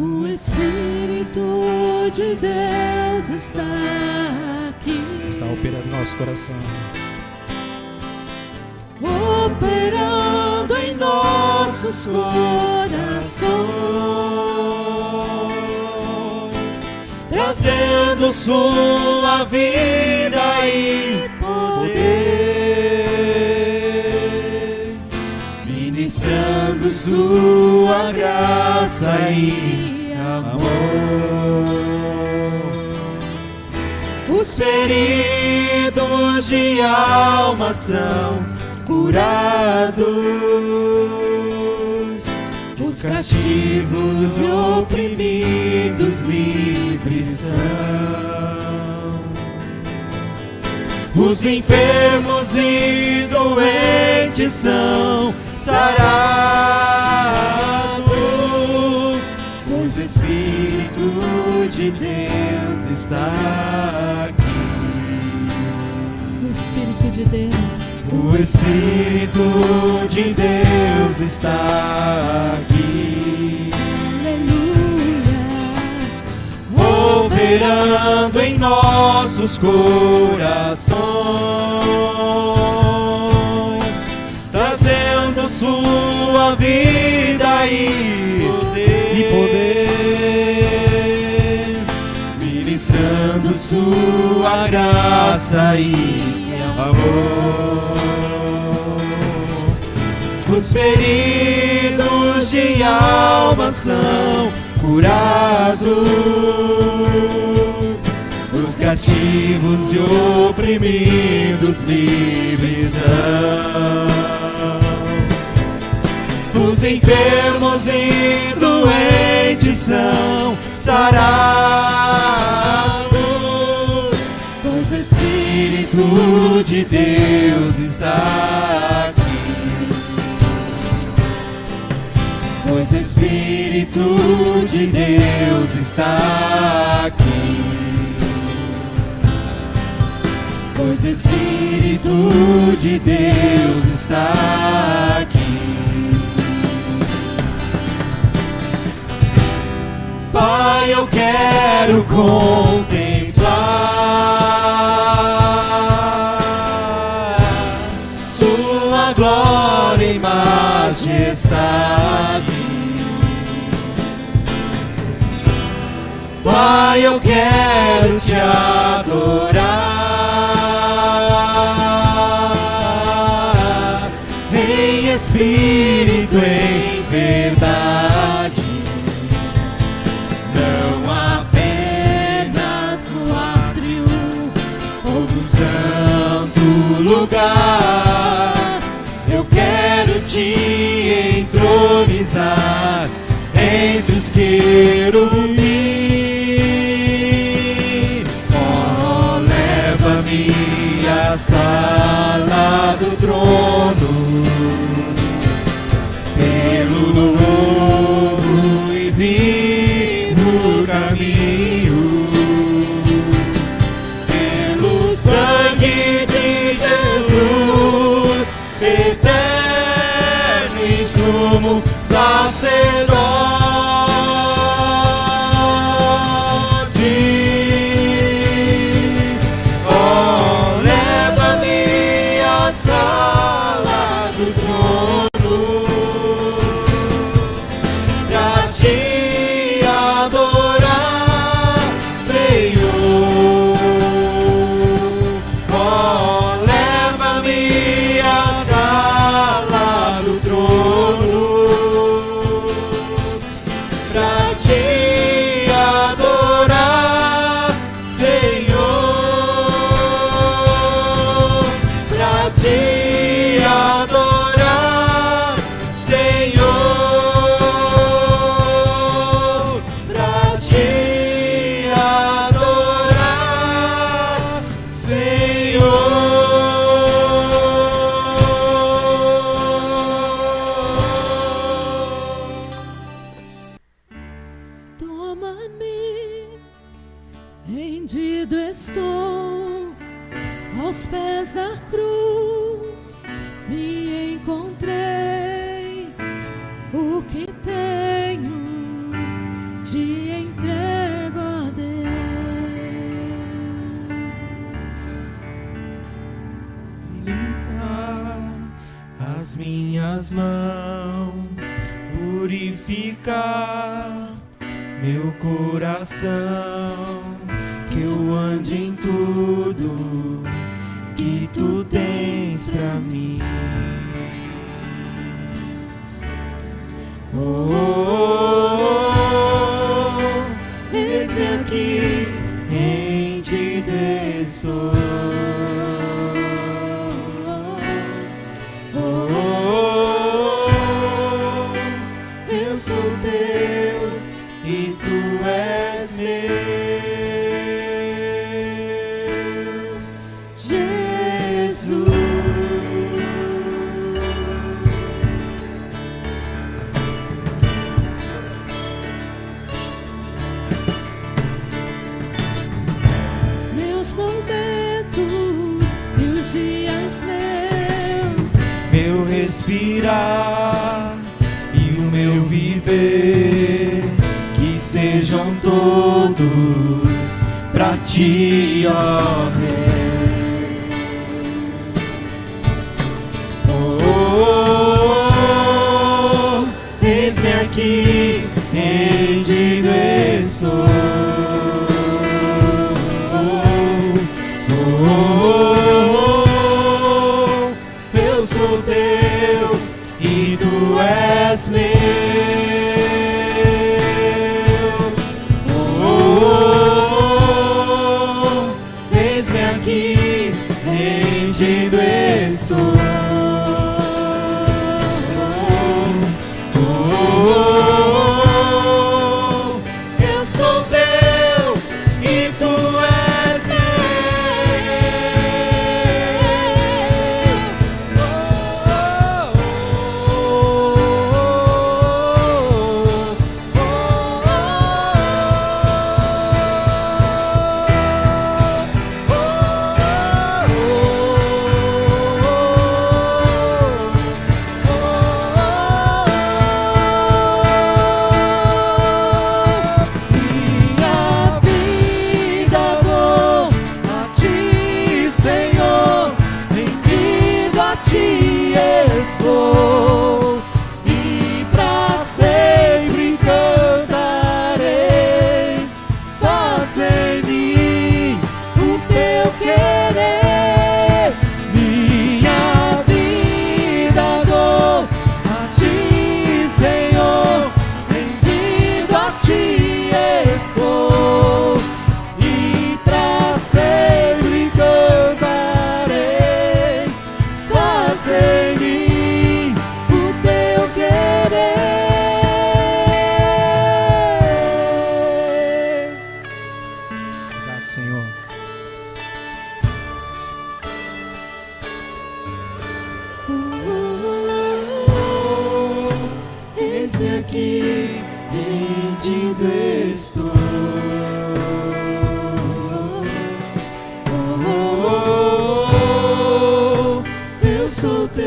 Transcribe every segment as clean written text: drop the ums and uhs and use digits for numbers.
O Espírito de Deus está aqui. Está operando em nosso coração. Operando em nossos corações, trazendo sua vida e poder, ministrando sua graça e amor. Os feridos de alma são curados, os cativos e oprimidos livres são, os enfermos e doentes são sarados, pois o Espírito de Deus está aqui. O Espírito de Deus, o Espírito de Deus está aqui. Aleluia. Operando em nossos corações, trazendo sua vida e poder, ministrando sua graça e amor. Os feridos de alma são curados, os cativos e oprimidos livres são, os enfermos e doentes são sarados, pois o Espírito de Deus está aqui. Pois o Espírito de Deus está aqui. Pois o Espírito de Deus está aqui. Pai, eu quero contemplar Sua glória e majestade. Pai, eu quero te adorar em espírito, em verdade, não apenas no átrio ou no santo lugar. Eu quero te entronizar entre os querubins. A sala do trono, pelo novo e vivo caminho, pelo sangue de Jesus, eterno e sumo sacerdote. Rendido estou aos pés da cruz, me encontrei. O que tenho de nas minhas mãos, purificar meu coração, que eu ande em tudo que tu tens pra mim. Oh, oh, oh, eis-me aqui, em ti estou. Oh, oh, oh, eu sou teu e tu és meu, Jesus. Meus momentos e os dias meus, Meu respirar e o meu viver, que sejam todos pra ti, ó Deus. Oh, oh, oh, eis-me aqui, em ti estou. Eu sou teu e tu és meu. Oh, oh, oh, eis-me aqui, em ti estou. Oh, oh, oh, eu sou teu e tu és meu. Estou e pra sempre cantarei. Faz em mim o teu querer. Minha vida dou a ti, Senhor. Rendido a ti estou e pra sempre cantarei. Faz em mim Senhor. Eis-me aqui, em ti estou. Oh, oh, oh, eu sou teu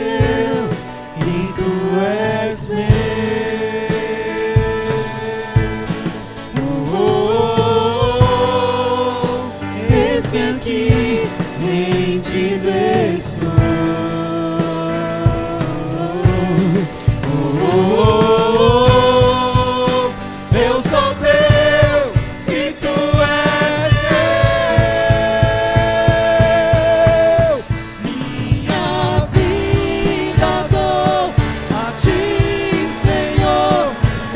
e tu és meu. Oh, oh, oh, eis-me aqui, em ti estou. Eu sou teu e tu és meu. Minha vida dou a ti, Senhor.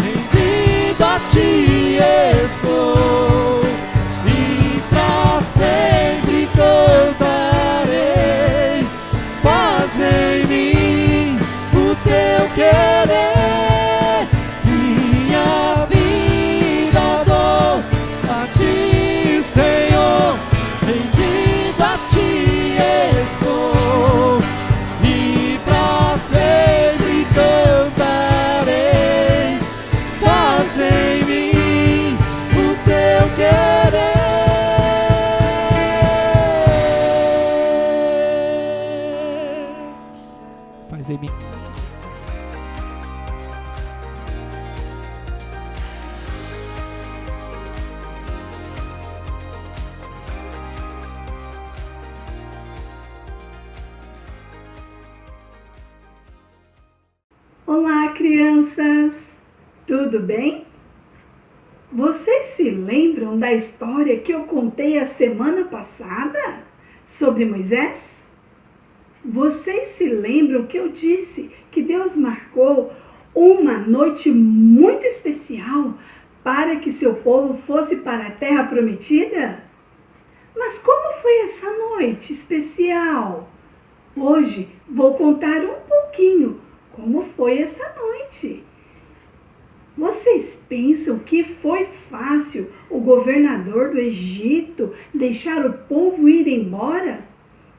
Rendido a ti estou e pra sempre cantarei. Faz em mim o teu querer. Senhor, rendido a ti estou e pra sempre cantarei. Faz em mim o teu querer. Faz em mim. Olá, crianças! Tudo bem? Vocês se lembram da história que eu contei a semana passada sobre Moisés? Vocês se lembram que eu disse que Deus marcou uma noite muito especial para que seu povo fosse para a terra prometida? Mas como foi essa noite especial? Hoje vou contar um pouquinho como foi essa noite. Vocês pensam que foi fácil o governador do Egito deixar o povo ir embora?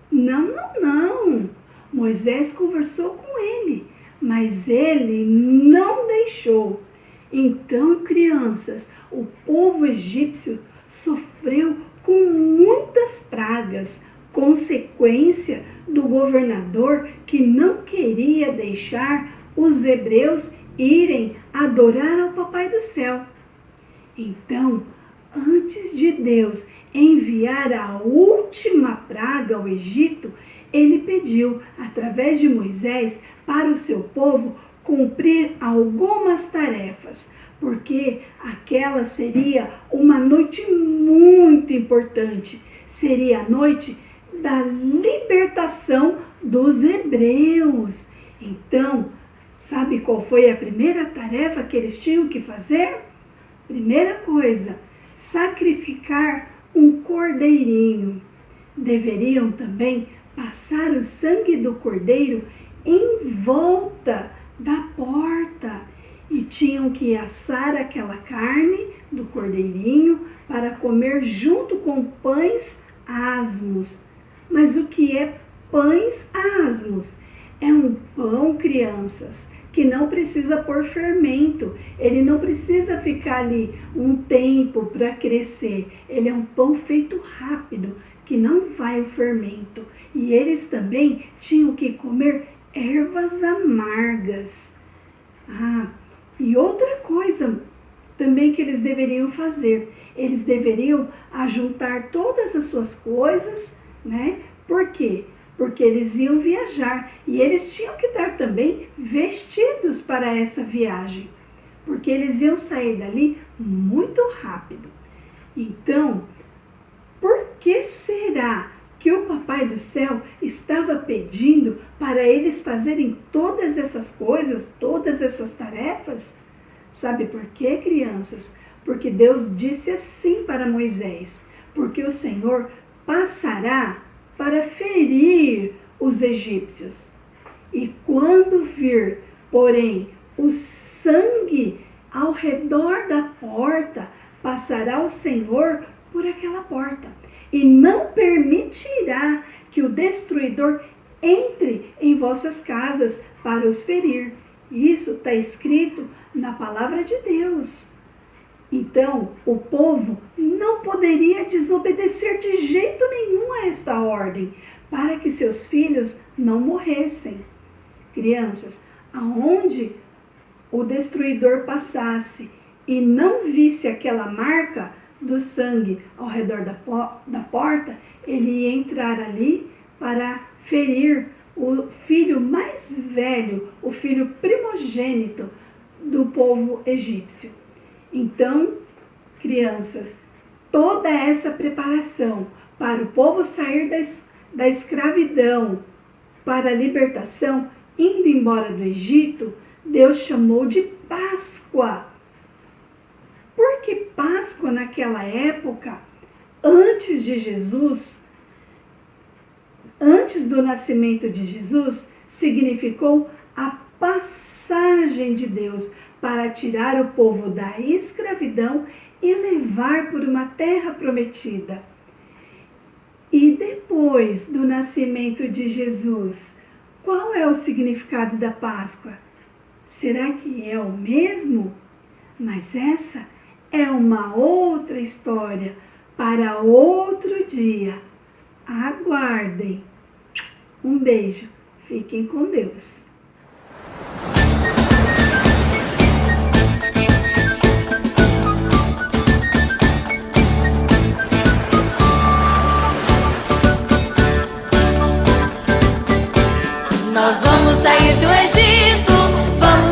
Não. Moisés conversou com ele, mas ele não deixou. Então, crianças, o povo egípcio sofreu com muitas pragas, consequência do governador que não queria deixar os hebreus irem adorar ao Papai do Céu. Então, antes de Deus enviar a última praga ao Egito, ele pediu, através de Moisés, para o seu povo cumprir algumas tarefas, porque aquela seria uma noite muito importante. Seria a noite da libertação dos hebreus. Então, sabe qual foi a primeira tarefa que eles tinham que fazer? Primeira coisa, sacrificar um cordeirinho. Deveriam também passar o sangue do cordeiro em volta da porta e tinham que assar aquela carne do cordeirinho para comer junto com pães asmos. Mas o que é pães asmos? É um pão, crianças, que não precisa pôr fermento. Ele não precisa ficar ali um tempo para crescer. Ele é um pão feito rápido, que não vai o fermento. E eles também tinham que comer ervas amargas. E outra coisa também que eles deveriam fazer. Eles deveriam ajuntar todas as suas coisas, né? Por quê? Porque eles iam viajar e eles tinham que estar também vestidos para essa viagem, porque eles iam sair dali muito rápido. Então, por que será que o Papai do Céu estava pedindo para eles fazerem todas essas coisas, todas essas tarefas? Sabe por quê, crianças? Porque Deus disse assim para Moisés: porque o Senhor passará para ferir os egípcios. E quando vir, porém, o sangue ao redor da porta, passará o Senhor por aquela porta e não permitirá que o destruidor entre em vossas casas para os ferir. Isso está escrito na palavra de Deus. Então, o povo não poderia desobedecer de jeito nenhum a esta ordem, para que seus filhos não morressem. Crianças, aonde o destruidor passasse e não visse aquela marca do sangue ao redor da porta, ele ia entrar ali para ferir o filho mais velho, o filho primogênito do povo egípcio. Então, crianças, toda essa preparação para o povo sair da escravidão para a libertação, indo embora do Egito, Deus chamou de Páscoa. Por que Páscoa naquela época, antes de Jesus, antes do nascimento de Jesus, significou a passagem de Deus para tirar o povo da escravidão e levar por uma terra prometida. E depois do nascimento de Jesus, qual é o significado da Páscoa? Será que é o mesmo? Mas essa é uma outra história para outro dia. Aguardem. Um beijo. Fiquem com Deus. Nós vamos sair do Egito, vamos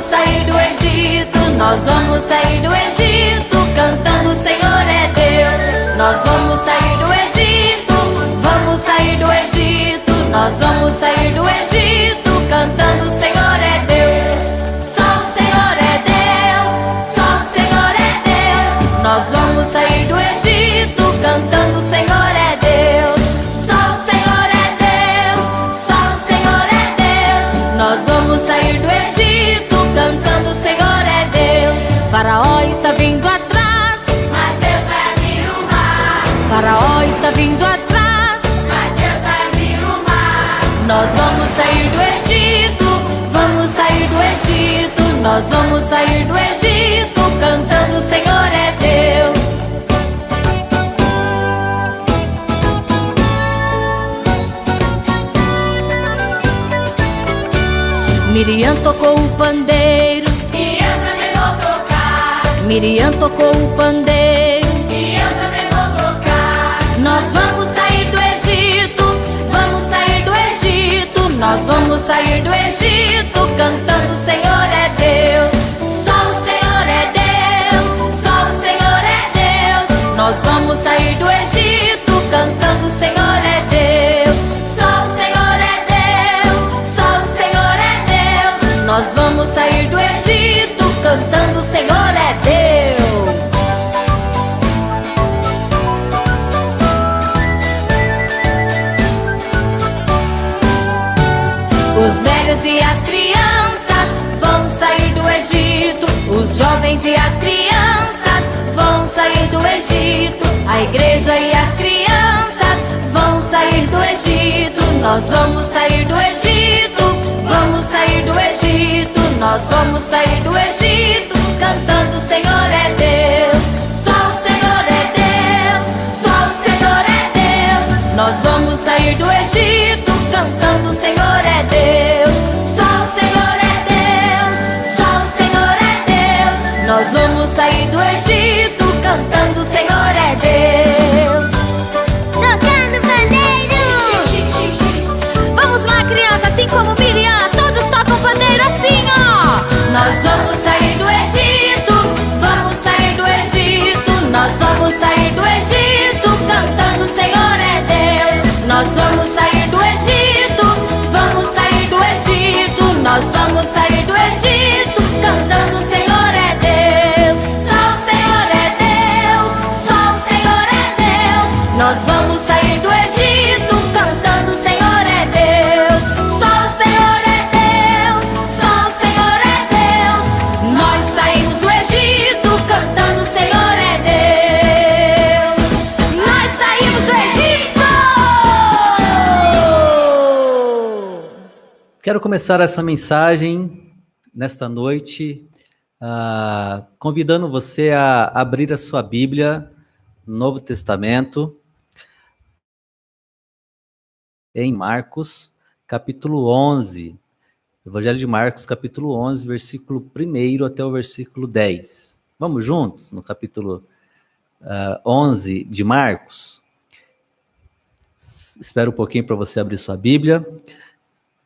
Nós vamos sair do Egito cantando o Senhor é Deus. Nós vamos sair do Egito, vamos sair do Egito. Nós vamos sair do Egito cantando o Senhor é Deus. Só o Senhor é Deus, só o Senhor é Deus. Nós vamos sair do Egito cantando o Senhor é Deus. Só o Senhor é Deus, só o Senhor é Deus. Nós vamos sair do Egito cantando o Senhor é Deus. Faraó está vindo atrás, mas Deus vai abrir o mar. Faraó está vindo atrás, mas Deus vai abrir o mar. Nós vamos sair do Egito, vamos sair do Egito. Nós vamos sair do Egito cantando o Senhor é Deus. Miriam tocou o pandeiro, e eu também vou tocar. Miriam tocou o pandeiro, e eu também vou tocar. Nós vamos sair do Egito, vamos sair do Egito. Nós vamos sair do Egito cantando o Senhor é Deus. Só o Senhor é Deus, só o Senhor é Deus. Nós vamos sair do Egito cantando o Senhor é Deus. Só o Senhor é Deus, só o Senhor é Deus. Nós vamos sair do Egito cantando o Senhor é Deus. Os velhos e as crianças vão sair do Egito. Os jovens e as crianças vão sair do Egito. A igreja e as crianças vão sair do Egito. Nós vamos sair do Egito, vamos sair do Egito. Nós vamos sair do Egito cantando o Senhor é Deus. Só o Senhor é Deus, só o Senhor é Deus. Nós vamos sair do Egito cantando o Senhor é Deus. Só o Senhor é Deus, só o Senhor é Deus. Nós vamos sair do Egito cantando o Senhor é Deus. Tocando pandeiro. Vamos lá, criança, assim como Miriam, todos tocam pandeiro assim, ó. Nós vamos sair do Egito, vamos sair do Egito. Nós vamos sair do Egito cantando o Senhor é Deus. Nós vamos sair do Egito, vamos sair do Egito. Nós vamos sair do Egito cantando o Senhor é Deus. Só o Senhor é Deus, só o Senhor é Deus. Nós vamos sair do Egito cantando o Senhor é Deus. Só o Senhor é Deus, só o Senhor é Deus. Nós saímos do Egito cantando o Senhor é Deus. Nós saímos do Egito. Quero começar essa mensagem nesta noite convidando você a abrir a sua Bíblia no Novo Testamento em Marcos, capítulo 11. Evangelho de Marcos, capítulo 11, versículo 1 até o versículo 10. Vamos juntos no capítulo 11 de Marcos? Espero um pouquinho para você abrir sua Bíblia.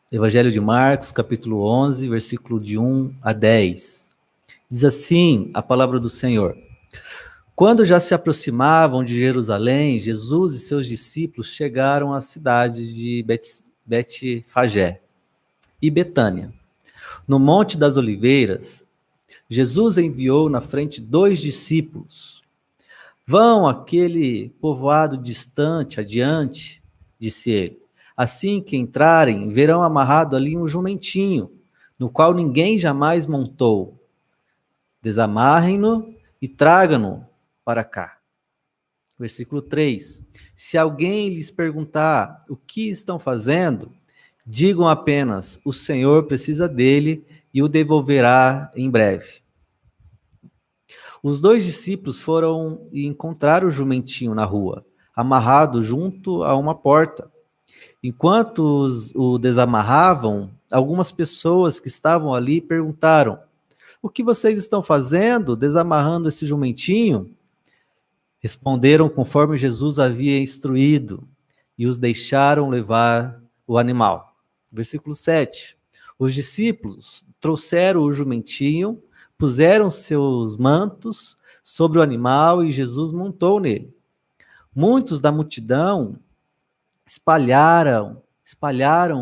Evangelho de Marcos, capítulo 11, versículo de 1 a 10. Diz assim a palavra do Senhor. Quando já se aproximavam de Jerusalém, Jesus e seus discípulos chegaram às cidades de Betfagé e Betânia. No Monte das Oliveiras, Jesus enviou na frente 2 discípulos. Vão àquele povoado distante adiante, disse ele. Assim que entrarem, verão amarrado ali um jumentinho, no qual ninguém jamais montou. Desamarrem-no e tragam-no para cá. Versículo 3. Se alguém lhes perguntar o que estão fazendo, digam apenas, o Senhor precisa dele e o devolverá em breve. Os 2 discípulos foram e encontraram o jumentinho na rua, amarrado junto a uma porta. Enquanto o desamarravam, algumas pessoas que estavam ali perguntaram, o que vocês estão fazendo, desamarrando esse jumentinho? Responderam conforme Jesus havia instruído e os deixaram levar o animal. Versículo 7. Os discípulos trouxeram o jumentinho, puseram seus mantos sobre o animal e Jesus montou nele. Muitos da multidão espalharam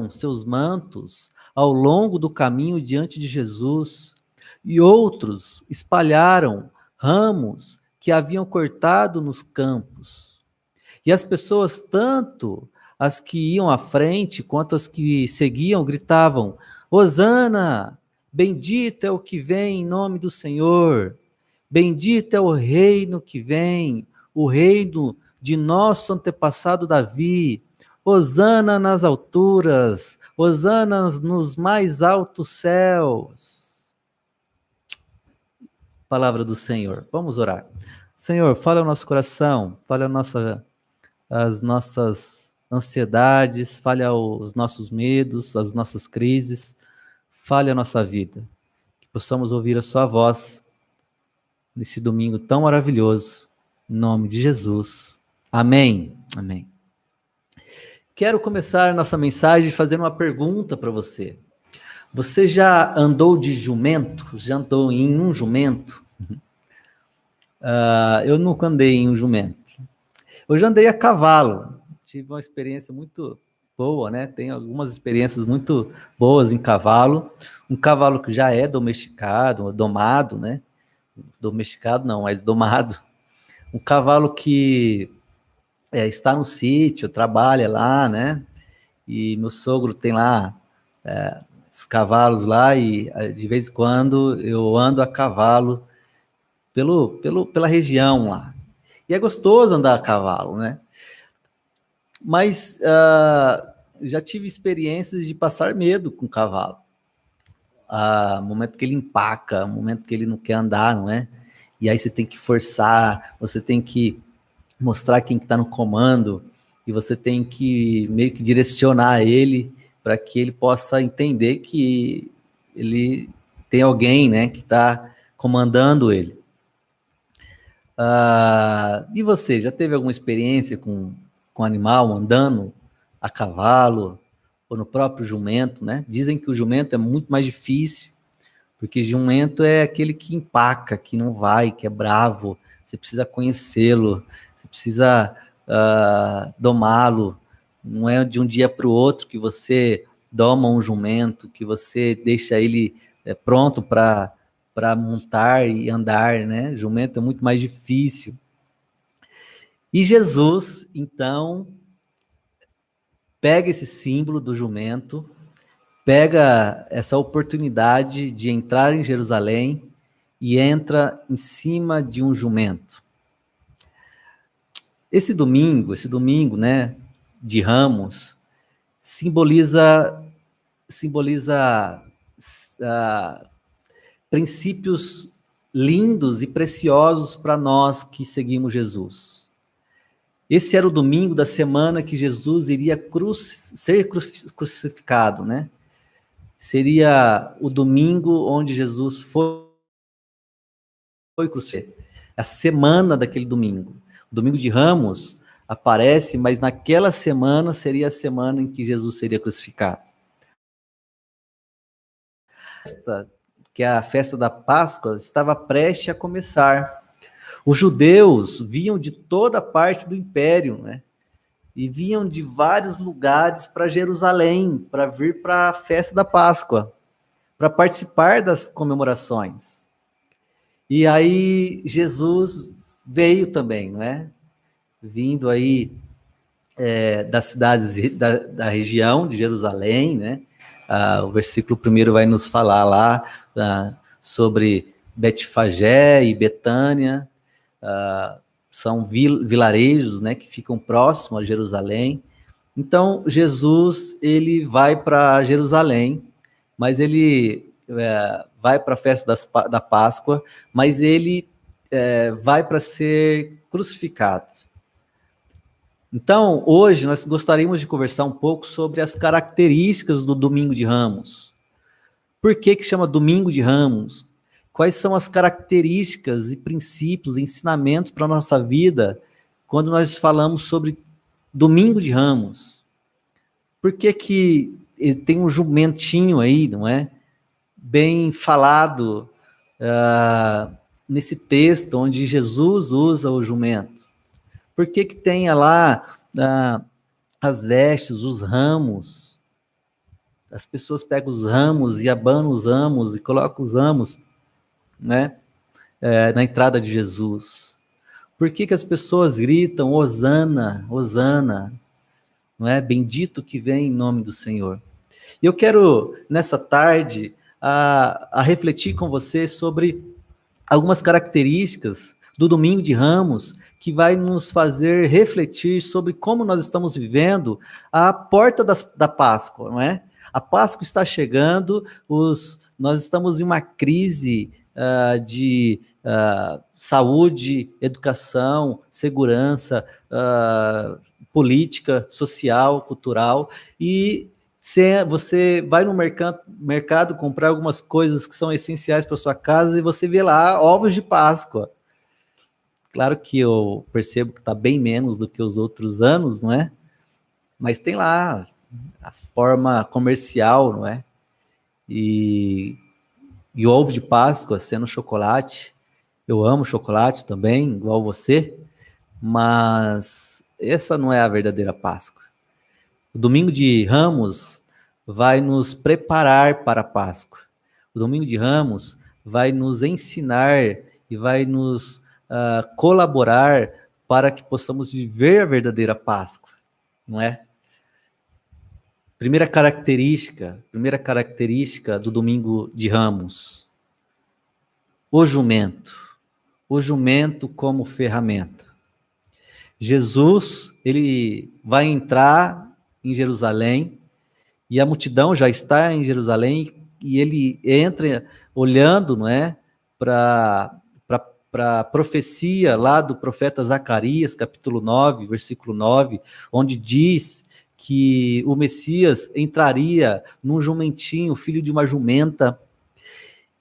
seus mantos ao longo do caminho diante de Jesus, e outros espalharam ramos que haviam cortado nos campos. E as pessoas, tanto as que iam à frente quanto as que seguiam, gritavam: Hosana! Bendito é o que vem em nome do Senhor. Bendito é o reino que vem, o reino de nosso antepassado Davi. Hosana nas alturas, hosana nos mais altos céus. Palavra do Senhor. Vamos orar. Senhor, fala ao nosso coração, fala as nossas ansiedades, fale aos nossos medos, às nossas crises, fale a nossa vida. Que possamos ouvir a sua voz nesse domingo tão maravilhoso. Em nome de Jesus. Amém. Amém. Quero começar nossa mensagem fazendo uma pergunta para você. Você já andou de jumento? Já andou em um jumento? Eu nunca andei em um jumento. Eu já andei a cavalo. Tive uma experiência muito boa, né? Tenho algumas experiências muito boas em cavalo. Um cavalo que já é domesticado, domado, né? Domesticado não, mas domado. Um cavalo que está no sítio, trabalha lá, né? E meu sogro tem lá os cavalos lá e de vez em quando eu ando a cavalo pela região lá. E é gostoso andar a cavalo, né? Mas já tive experiências de passar medo com o cavalo. No momento que ele empaca, no momento que ele não quer andar, não é? E aí você tem que forçar, você tem que mostrar quem que está no comando, e você tem que meio que direcionar ele para que ele possa entender que ele tem alguém, né, que está comandando ele. E você, já teve alguma experiência com animal andando a cavalo, ou no próprio jumento, né? Dizem que o jumento é muito mais difícil, porque jumento é aquele que empaca, que não vai, que é bravo, você precisa conhecê-lo, você precisa domá-lo. Não é de um dia para o outro que você doma um jumento, que você deixa ele pronto para montar e andar, né? Jumento é muito mais difícil. E Jesus, então, pega esse símbolo do jumento, pega essa oportunidade de entrar em Jerusalém e entra em cima de um jumento. Esse domingo, né, de Ramos, simboliza princípios lindos e preciosos para nós que seguimos Jesus. Esse era o domingo da semana que Jesus iria ser crucificado, né? Seria o domingo onde Jesus foi crucificado. A semana daquele domingo. O domingo de Ramos aparece, mas naquela semana seria a semana em que Jesus seria crucificado. Que a festa da Páscoa estava prestes a começar. Os judeus vinham de toda parte do império, né? E vinham de vários lugares para Jerusalém, para vir para a festa da Páscoa, para participar das comemorações. E aí Jesus veio também, né? Vindo aí das cidades da região de Jerusalém, né? O versículo 1 vai nos falar lá sobre Betfagé e Betânia, são vilarejos, né, que ficam próximos a Jerusalém. Então, Jesus, ele vai para Jerusalém, mas ele vai para a festa da Páscoa, mas ele vai para ser crucificado. Então, hoje, nós gostaríamos de conversar um pouco sobre as características do Domingo de Ramos. Por que chama Domingo de Ramos? Quais são as características e princípios, ensinamentos para a nossa vida quando nós falamos sobre Domingo de Ramos? Por que tem um jumentinho aí, não é? Bem falado nesse texto onde Jesus usa o jumento? Por que que tenha lá as vestes, os ramos? As pessoas pegam os ramos e abanam os ramos e colocam os ramos, né, na entrada de Jesus. Por que que as pessoas gritam Hosana, Hosana, não é? Bendito que vem em nome do Senhor. E eu quero, nessa tarde, a refletir com você sobre algumas características do Domingo de Ramos que vai nos fazer refletir sobre como nós estamos vivendo a porta da Páscoa, não é? A Páscoa está chegando, nós estamos em uma crise de saúde, educação, segurança, política, social, cultural, e você vai no mercado comprar algumas coisas que são essenciais para sua casa e você vê lá ovos de Páscoa. Claro que eu percebo que está bem menos do que os outros anos, não é? Mas tem lá a forma comercial, não é? E o ovo de Páscoa sendo chocolate. Eu amo chocolate também, igual você, mas essa não é a verdadeira Páscoa. O Domingo de Ramos vai nos preparar para a Páscoa. O Domingo de Ramos vai nos ensinar e vai nos colaborar para que possamos viver a verdadeira Páscoa, não é? Primeira característica do Domingo de Ramos: o jumento como ferramenta. Jesus, ele vai entrar em Jerusalém, e a multidão já está em Jerusalém, e ele entra olhando, não é, para a profecia lá do profeta Zacarias, capítulo 9, versículo 9, onde diz que o Messias entraria num jumentinho, filho de uma jumenta,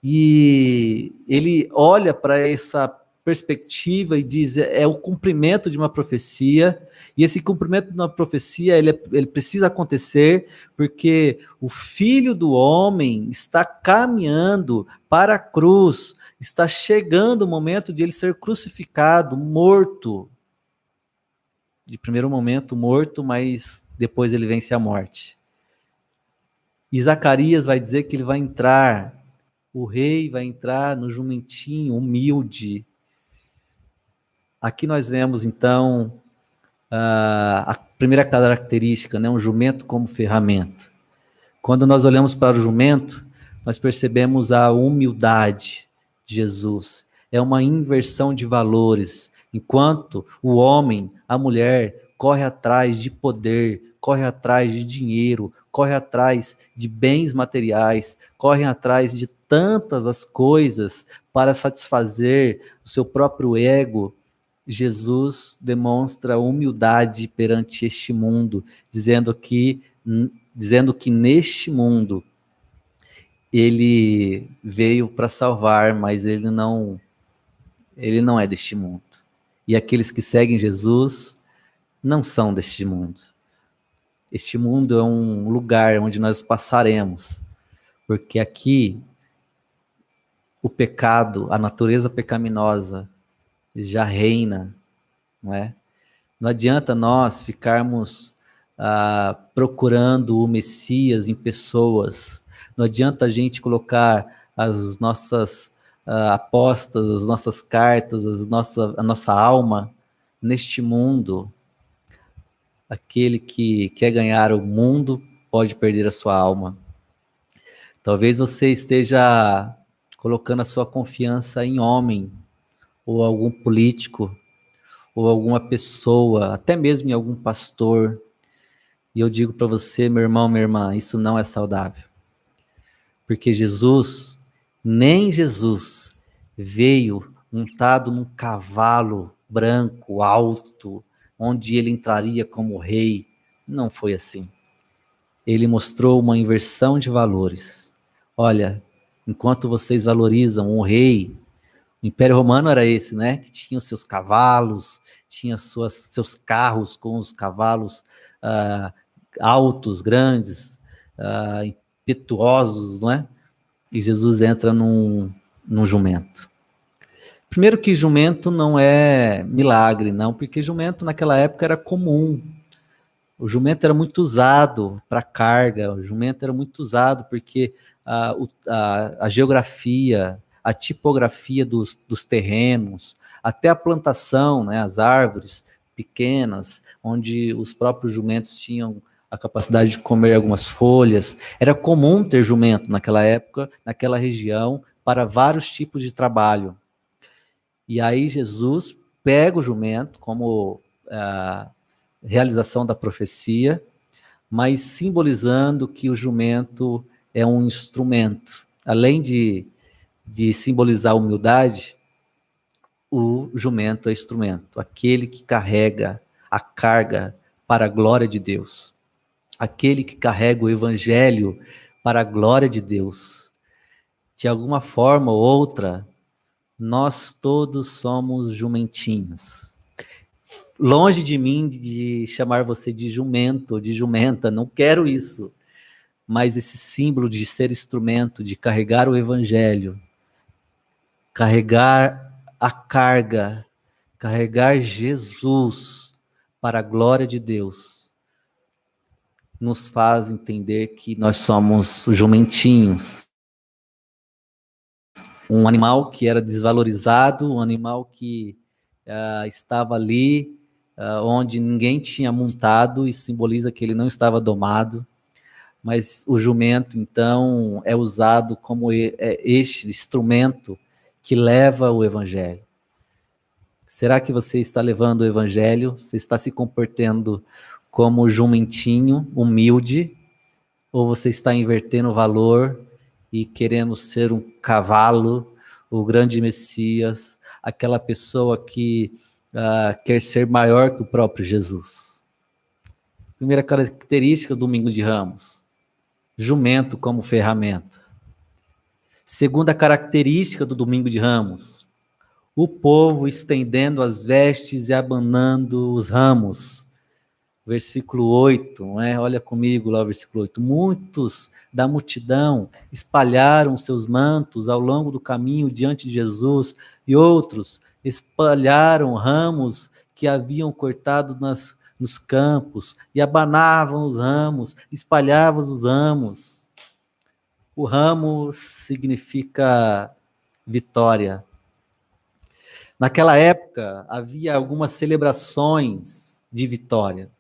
e ele olha para essa perspectiva e diz, é o cumprimento de uma profecia, e esse cumprimento de uma profecia, ele precisa acontecer, porque o Filho do Homem está caminhando para a cruz, está chegando o momento de ele ser crucificado, morto. De primeiro momento morto, mas depois ele vence a morte. E Zacarias vai dizer que ele vai entrar, o rei vai entrar no jumentinho humilde. Aqui nós vemos, então, a primeira característica, né, um jumento como ferramenta. Quando nós olhamos para o jumento, nós percebemos a humildade de Jesus. É uma inversão de valores. Enquanto o homem, a mulher, corre atrás de poder, corre atrás de dinheiro, corre atrás de bens materiais, corre atrás de tantas as coisas para satisfazer o seu próprio ego, Jesus demonstra humildade perante este mundo, dizendo que neste mundo ele veio para salvar, mas ele não é deste mundo. E aqueles que seguem Jesus não são deste mundo. Este mundo é um lugar onde nós passaremos, porque aqui o pecado, a natureza pecaminosa já reina, não é? Não adianta nós ficarmos procurando o Messias em pessoas, não adianta a gente colocar as nossas apostas, as nossas cartas, a nossa alma neste mundo. Aquele que quer ganhar o mundo pode perder a sua alma. Talvez você esteja colocando a sua confiança em homem, ou algum político, ou alguma pessoa, até mesmo em algum pastor. E eu digo para você, meu irmão, minha irmã, isso não é saudável. Porque Jesus, nem Jesus, veio montado num cavalo branco, alto, onde ele entraria como rei. Não foi assim. Ele mostrou uma inversão de valores. Olha, enquanto vocês valorizam o rei, o Império Romano era esse, né? Que tinha os seus cavalos, tinha seus carros com os cavalos altos, grandes, impetuosos, não é? E Jesus entra num no jumento? Primeiro que jumento não é milagre, não, porque jumento naquela época era comum. O jumento era muito usado para carga, o jumento era muito usado porque a geografia, a tipografia dos terrenos, até a plantação, né, as árvores pequenas, onde os próprios jumentos tinham a capacidade de comer algumas folhas. Era comum ter jumento naquela época, naquela região, para vários tipos de trabalho. E aí Jesus pega o jumento como realização da profecia, mas simbolizando que o jumento é um instrumento. Além de simbolizar a humildade, o jumento é instrumento, aquele que carrega a carga para a glória de Deus, aquele que carrega o evangelho para a glória de Deus. De alguma forma ou outra, nós todos somos jumentinhos. Longe de mim de chamar você de jumento, de jumenta, não quero isso. Mas esse símbolo de ser instrumento, de carregar o evangelho, carregar a carga, carregar Jesus para a glória de Deus, nos faz entender que nós somos jumentinhos. Um animal que era desvalorizado, um animal que estava ali onde ninguém tinha montado, e simboliza que ele não estava domado, mas o jumento, então, é usado como este instrumento que leva o evangelho. Será que você está levando o evangelho? Você está se comportando como jumentinho, humilde, ou você está invertendo o valor e querendo ser um cavalo, o grande Messias, aquela pessoa que quer ser maior que o próprio Jesus? Primeira característica do Domingo de Ramos: jumento como ferramenta. Segunda característica do Domingo de Ramos: o povo estendendo as vestes e abanando os ramos. Versículo 8, não é? Olha comigo lá o versículo 8. Muitos da multidão espalharam seus mantos ao longo do caminho diante de Jesus, e outros espalharam ramos que haviam cortado nos campos, e abanavam os ramos, espalhavam os ramos. O ramo significa vitória. Naquela época, havia algumas celebrações de vitória,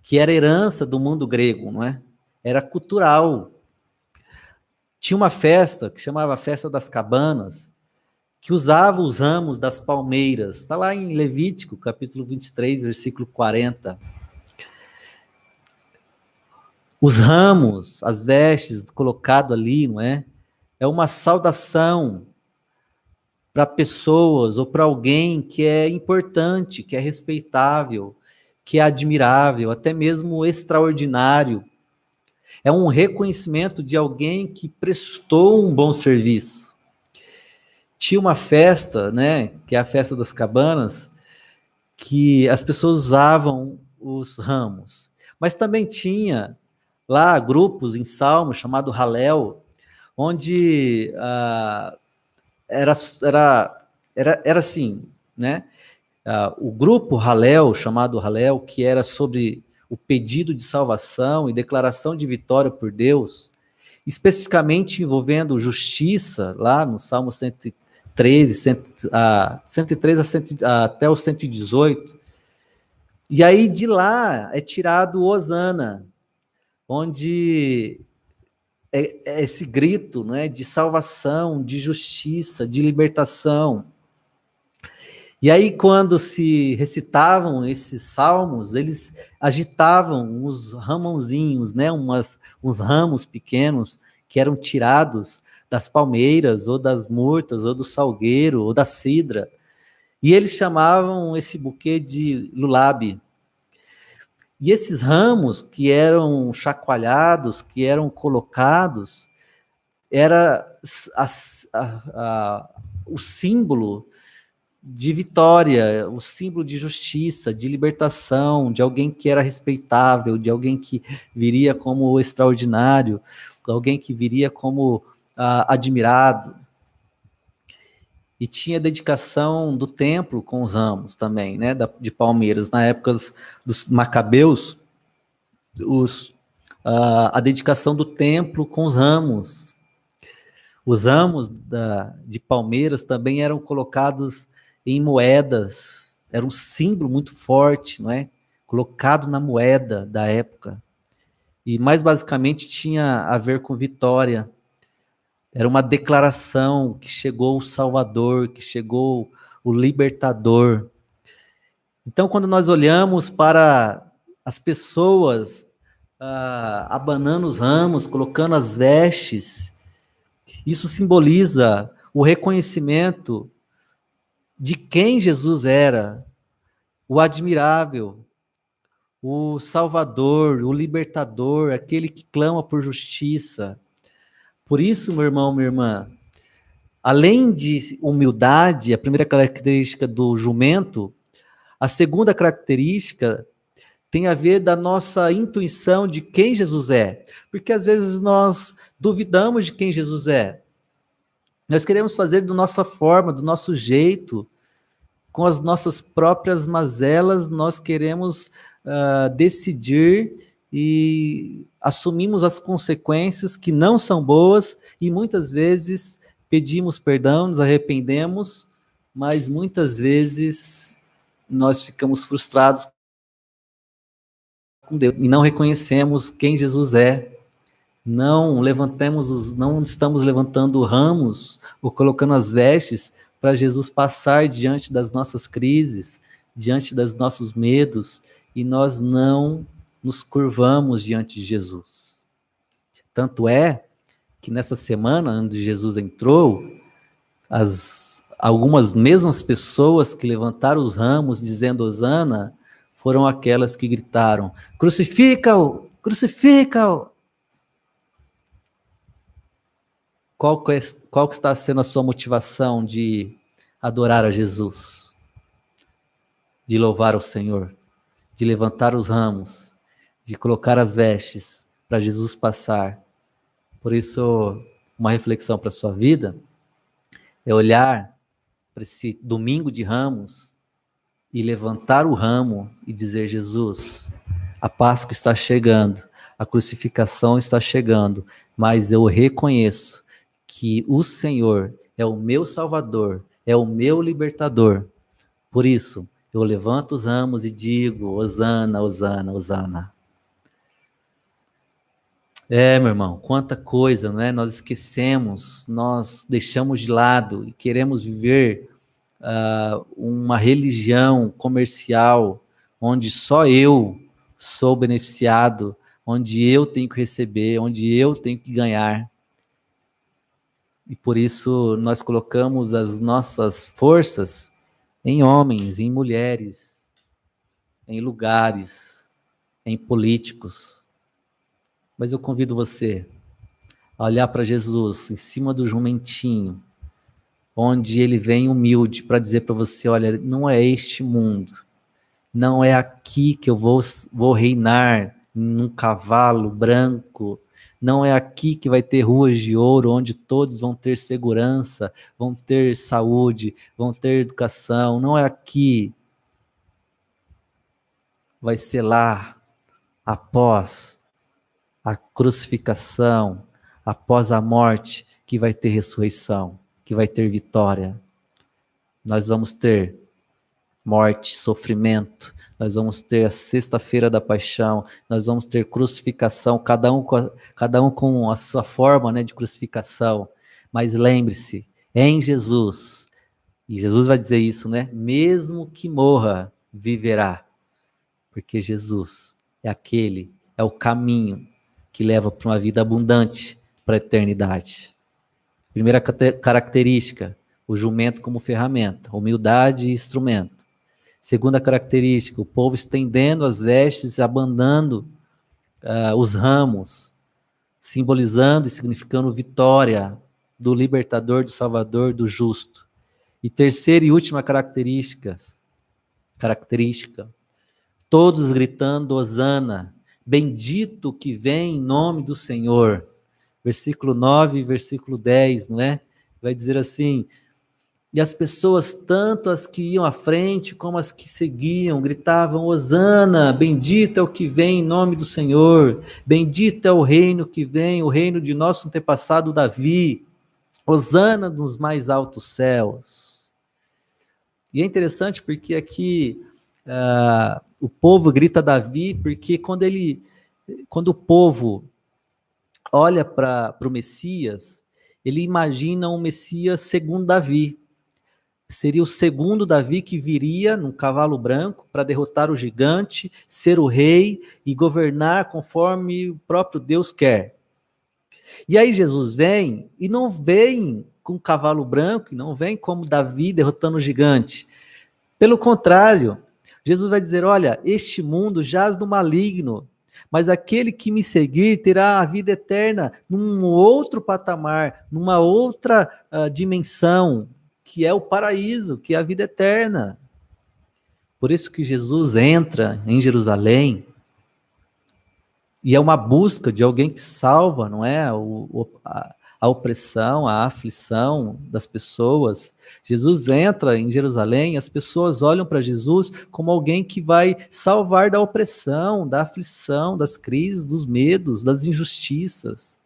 que era herança do mundo grego, não é? Era cultural. Tinha uma festa que chamava Festa das Cabanas, que usava os ramos das palmeiras. Está lá em Levítico, capítulo 23, versículo 40. Os ramos, as vestes colocado ali, não é? É uma saudação para pessoas ou para alguém que é importante, que é respeitável, que é admirável, até mesmo extraordinário. É um reconhecimento de alguém que prestou um bom serviço. Tinha uma festa, né, que é a Festa das Cabanas, que as pessoas usavam os ramos. Mas também tinha lá grupos em salmo chamado Halel, onde era assim, né? O grupo Halel, chamado Halel, que era sobre o pedido de salvação e declaração de vitória por Deus, especificamente envolvendo justiça, lá no Salmo 113, 113 até o 118. E aí de lá é tirado o Hosana, onde é esse grito, não é, de salvação, de justiça, de libertação. E aí, quando se recitavam esses salmos, eles agitavam os ramãozinhos, né, uns ramos pequenos que eram tirados das palmeiras, ou das murtas, ou do salgueiro, ou da cidra. E eles chamavam esse buquê de lulabe. E esses ramos que eram chacoalhados, que eram colocados, era o símbolo de vitória, o símbolo de justiça, de libertação, de alguém que era respeitável, de alguém que viria como extraordinário, alguém que viria como admirado. E tinha a dedicação do templo com os ramos também, né, de palmeiras. Na época dos macabeus, a dedicação do templo com os ramos. Os ramos de palmeiras também eram colocados em moedas. Era um símbolo muito forte, não é? Colocado na moeda da época. E mais basicamente tinha a ver com vitória. Era uma declaração que chegou o Salvador, que chegou o Libertador. Então, quando nós olhamos para as pessoas abanando os ramos, colocando as vestes, isso simboliza o reconhecimento de quem Jesus era, o admirável, o Salvador, o Libertador, aquele que clama por justiça. Por isso, meu irmão, minha irmã, além de humildade, a primeira característica do jumento, a segunda característica tem a ver da nossa intuição de quem Jesus é. Porque às vezes nós duvidamos de quem Jesus é. Nós queremos fazer da nossa forma, do nosso jeito, com as nossas próprias mazelas, nós queremos decidir e assumimos as consequências que não são boas e muitas vezes pedimos perdão, nos arrependemos, mas muitas vezes nós ficamos frustrados com Deus e não reconhecemos quem Jesus é. Não estamos levantando ramos ou colocando as vestes para Jesus passar diante das nossas crises, diante dos nossos medos, e nós não nos curvamos diante de Jesus. Tanto é que nessa semana, onde Jesus entrou, algumas mesmas pessoas que levantaram os ramos dizendo Hosana, foram aquelas que gritaram, crucifica-o, crucifica-o. Qual que está sendo a sua motivação de adorar a Jesus? De louvar o Senhor? De levantar os ramos? De colocar as vestes para Jesus passar? Por isso, uma reflexão para a sua vida é olhar para esse domingo de ramos e levantar o ramo e dizer, Jesus, a Páscoa está chegando, a crucificação está chegando, mas eu reconheço que o Senhor é o meu Salvador, é o meu Libertador. Por isso, eu levanto os ramos e digo, Hosana, Hosana, Hosana. Meu irmão, quanta coisa, não é? Nós esquecemos, nós deixamos de lado e queremos viver uma religião comercial onde só eu sou beneficiado, onde eu tenho que receber, onde eu tenho que ganhar. E por isso nós colocamos as nossas forças em homens, em mulheres, em lugares, em políticos. Mas eu convido você a olhar para Jesus em cima do jumentinho, onde ele vem humilde para dizer para você, olha, não é este mundo, não é aqui que eu vou reinar num cavalo branco, não é aqui que vai ter ruas de ouro, onde todos vão ter segurança, vão ter saúde, vão ter educação, não é aqui. Vai ser lá, após a crucificação, após a morte, que vai ter ressurreição, que vai ter vitória. Nós vamos ter morte, sofrimento, nós vamos ter a sexta-feira da paixão, nós vamos ter crucificação, cada um com a sua forma, né, de crucificação. Mas lembre-se, em Jesus, e Jesus vai dizer isso, né? Mesmo que morra, viverá. Porque Jesus é o caminho que leva para uma vida abundante, para a eternidade. Primeira característica, o jumento como ferramenta, humildade e instrumento. Segunda característica, o povo estendendo as vestes, abandando os ramos, simbolizando e significando vitória do libertador, do salvador, do justo. E terceira e última característica, todos gritando Hosana, bendito que vem em nome do Senhor. Versículo 9 e versículo 10, não é? Vai dizer assim, E as pessoas, tanto as que iam à frente como as que seguiam, gritavam: Hosana, bendito é o que vem em nome do Senhor, bendito é o reino que vem, o reino de nosso antepassado Davi, Hosana nos mais altos céus. E é interessante porque aqui o povo grita Davi, porque quando o povo olha para o Messias, ele imagina um Messias segundo Davi. Seria o segundo Davi que viria num cavalo branco para derrotar o gigante, ser o rei e governar conforme o próprio Deus quer. E aí Jesus vem e não vem com cavalo branco, não vem como Davi derrotando o gigante. Pelo contrário, Jesus vai dizer: olha, este mundo jaz no maligno, mas aquele que me seguir terá a vida eterna num outro patamar, numa outra dimensão, que é o paraíso, que é a vida eterna. Por isso que Jesus entra em Jerusalém, e é uma busca de alguém que salva, não é? A opressão, a aflição das pessoas. Jesus entra em Jerusalém, as pessoas olham para Jesus como alguém que vai salvar da opressão, da aflição, das crises, dos medos, das injustiças.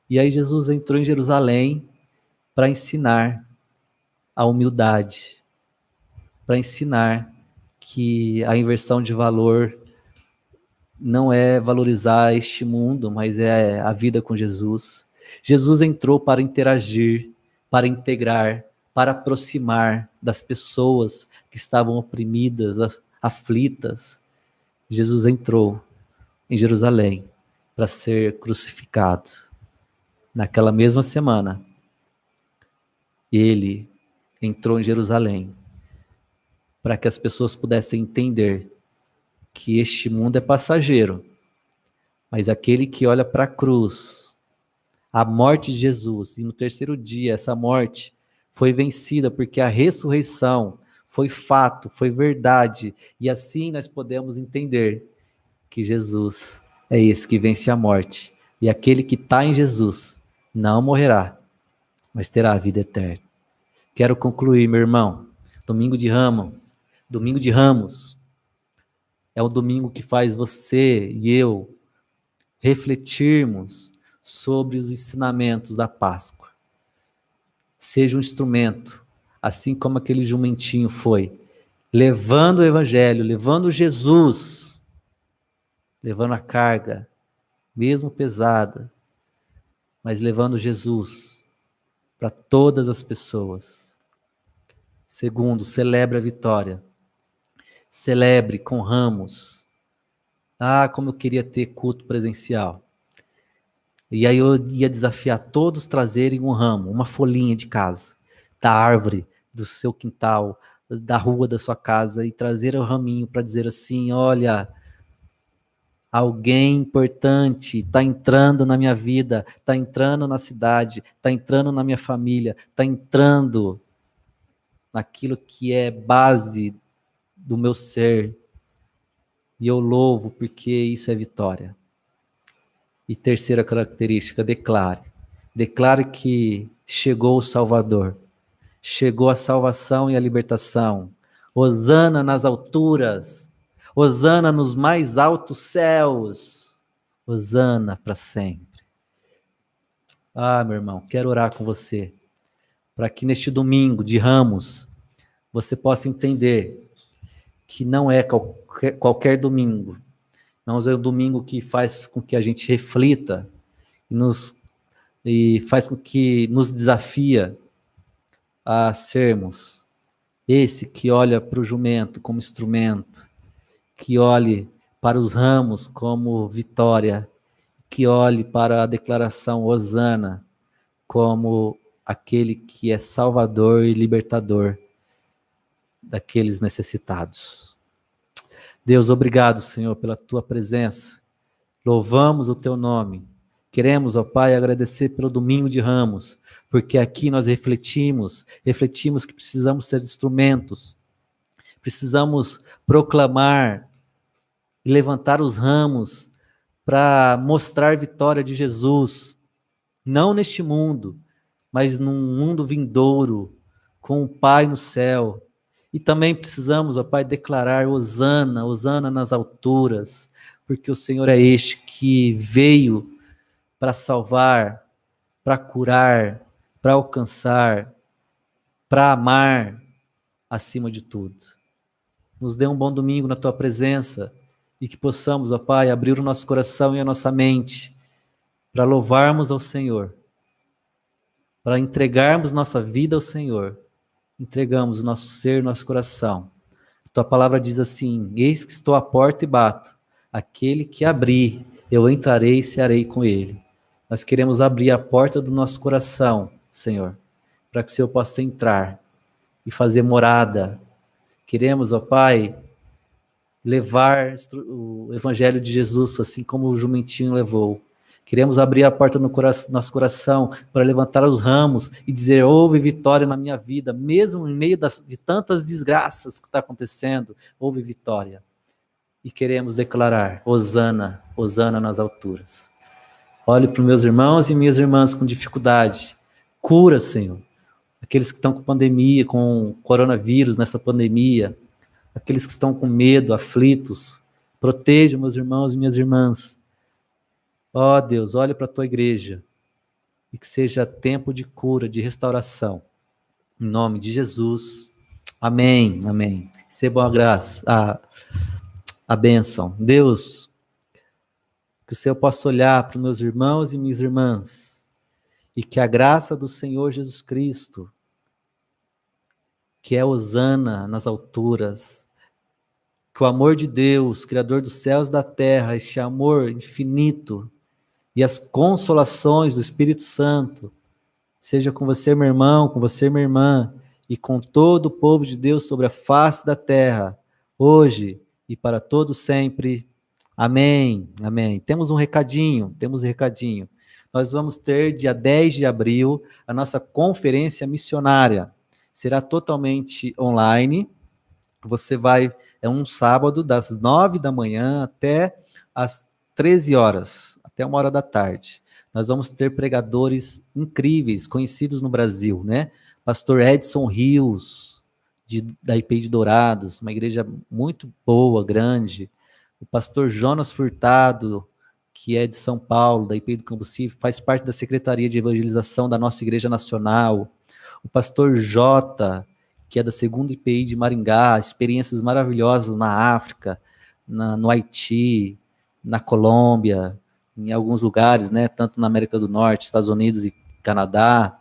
E aí Jesus entrou em Jerusalém para ensinar a humildade, para ensinar que a inversão de valor não é valorizar este mundo, mas é a vida com Jesus. Jesus entrou para interagir, para integrar, para aproximar das pessoas que estavam oprimidas, aflitas. Jesus entrou em Jerusalém para ser crucificado. Naquela mesma semana, ele entrou em Jerusalém para que as pessoas pudessem entender que este mundo é passageiro, mas aquele que olha para a cruz, a morte de Jesus, e no terceiro dia essa morte foi vencida, porque a ressurreição foi fato, foi verdade, e assim nós podemos entender que Jesus é esse que vence a morte, e aquele que está em Jesus não morrerá, mas terá a vida eterna. Quero concluir, meu irmão. Domingo de Ramos é o domingo que faz você e eu refletirmos sobre os ensinamentos da Páscoa. Seja um instrumento, assim como aquele jumentinho foi, levando o Evangelho, levando Jesus, levando a carga, mesmo pesada, mas levando Jesus para todas as pessoas. Segundo, celebre a vitória. Celebre com ramos. Ah, como eu queria ter culto presencial. E aí eu ia desafiar todos trazerem um ramo, uma folhinha de casa, da árvore, do seu quintal, da rua da sua casa, e trazer o raminho para dizer assim: olha, alguém importante está entrando na minha vida, está entrando na cidade, está entrando na minha família, está entrando naquilo que é base do meu ser. E eu louvo porque isso é vitória. E terceira característica, declare. Declare que chegou o Salvador. Chegou a salvação e a libertação. Hosana nas alturas. Hosana nos mais altos céus. Hosana para sempre. Ah, meu irmão, quero orar com você, para que neste domingo de Ramos, você possa entender que não é qualquer domingo. Não é um domingo que faz com que a gente reflita e faz com que nos desafia a sermos esse que olha para o jumento como instrumento, que olhe para os ramos como vitória, que olhe para a declaração Hosana como aquele que é salvador e libertador daqueles necessitados. Deus, obrigado, Senhor, pela tua presença. Louvamos o teu nome. Queremos, ó Pai, agradecer pelo domingo de Ramos, porque aqui nós refletimos que precisamos ser instrumentos, precisamos proclamar e levantar os ramos para mostrar a vitória de Jesus, não neste mundo, mas num mundo vindouro, com o Pai no céu. E também precisamos, ó Pai, declarar Hosana, Hosana nas alturas, porque o Senhor é este que veio para salvar, para curar, para alcançar, para amar acima de tudo. Nos dê um bom domingo na Tua presença e que possamos, ó Pai, abrir o nosso coração e a nossa mente para louvarmos ao Senhor, para entregarmos nossa vida ao Senhor. Entregamos o nosso ser, nosso coração. Tua palavra diz assim: eis que estou à porta e bato. Aquele que abrir, eu entrarei e cearei com ele. Nós queremos abrir a porta do nosso coração, Senhor, para que o Senhor possa entrar e fazer morada. Queremos, ó Pai, levar o Evangelho de Jesus, assim como o jumentinho levou. Queremos abrir a porta no nosso coração para levantar os ramos e dizer: houve vitória na minha vida, mesmo em meio de tantas desgraças que está acontecendo, houve vitória. E queremos declarar: Hosana, Hosana nas alturas. Olhe para os meus irmãos e minhas irmãs com dificuldade. Cura, Senhor. Aqueles que estão com pandemia, com coronavírus nessa pandemia. Aqueles que estão com medo, aflitos. Proteja meus irmãos e minhas irmãs. Ó Deus, olha para a tua igreja e que seja tempo de cura, de restauração. Em nome de Jesus. Amém, amém. Recebam a graça, a bênção. Deus, que o Senhor possa olhar para os meus irmãos e minhas irmãs e que a graça do Senhor Jesus Cristo, que é Hosana nas alturas, que o amor de Deus, Criador dos céus e da terra, este amor infinito, e as consolações do Espírito Santo, seja com você, meu irmão, com você, minha irmã, e com todo o povo de Deus sobre a face da terra, hoje e para todo sempre. Amém, amém. Temos um recadinho. Nós vamos ter, dia 10 de abril, a nossa conferência missionária. Será totalmente online. É um sábado, das 9 da manhã até as 13 horas. Até 1 hora da tarde. Nós vamos ter pregadores incríveis, conhecidos no Brasil, né? Pastor Edson Rios, da IP de Dourados, uma igreja muito boa, grande. O pastor Jonas Furtado, que é de São Paulo, da IP do Cambuci, faz parte da Secretaria de Evangelização da nossa Igreja Nacional. O pastor Jota, que é da 2ª IPI de Maringá, experiências maravilhosas na África, no Haiti, na Colômbia, em alguns lugares, né, tanto na América do Norte, Estados Unidos e Canadá,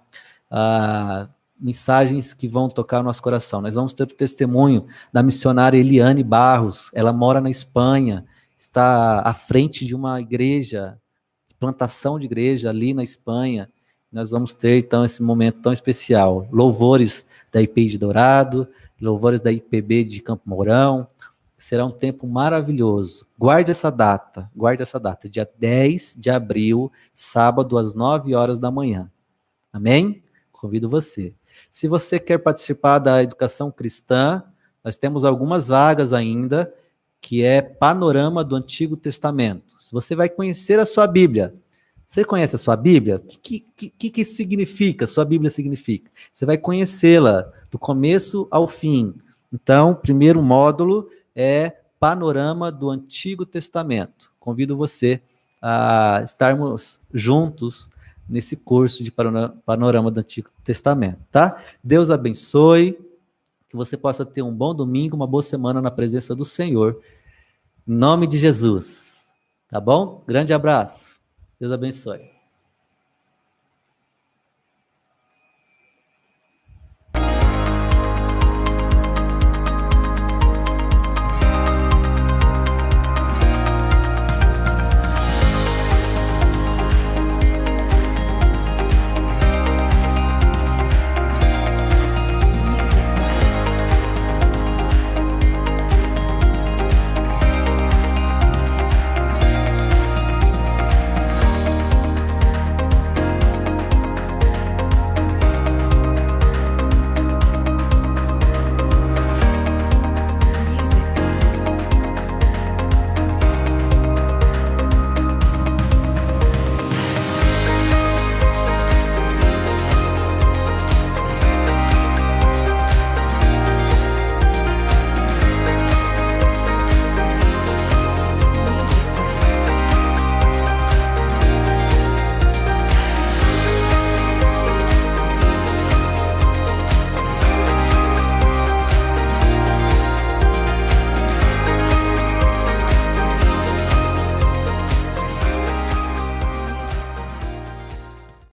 mensagens que vão tocar o nosso coração. Nós vamos ter o testemunho da missionária Eliane Barros. Ela mora na Espanha, está à frente de uma igreja, plantação de igreja ali na Espanha. Nós vamos ter, então, esse momento tão especial. Louvores da IP de Dourado, louvores da IPB de Campo Mourão. Será um tempo maravilhoso. Guarde essa data, dia 10 de abril, sábado, às 9 horas da manhã. Amém? Convido você. Se você quer participar da educação cristã, nós temos algumas vagas ainda, que é Panorama do Antigo Testamento. Se você vai conhecer a sua Bíblia, você conhece a sua Bíblia? O que significa? Sua Bíblia significa? Você vai conhecê-la do começo ao fim. Então, o primeiro módulo é Panorama do Antigo Testamento. Convido você a estarmos juntos nesse curso de Panorama do Antigo Testamento, tá? Deus abençoe, que você possa ter um bom domingo, uma boa semana na presença do Senhor, em nome de Jesus, tá bom? Grande abraço, Deus abençoe.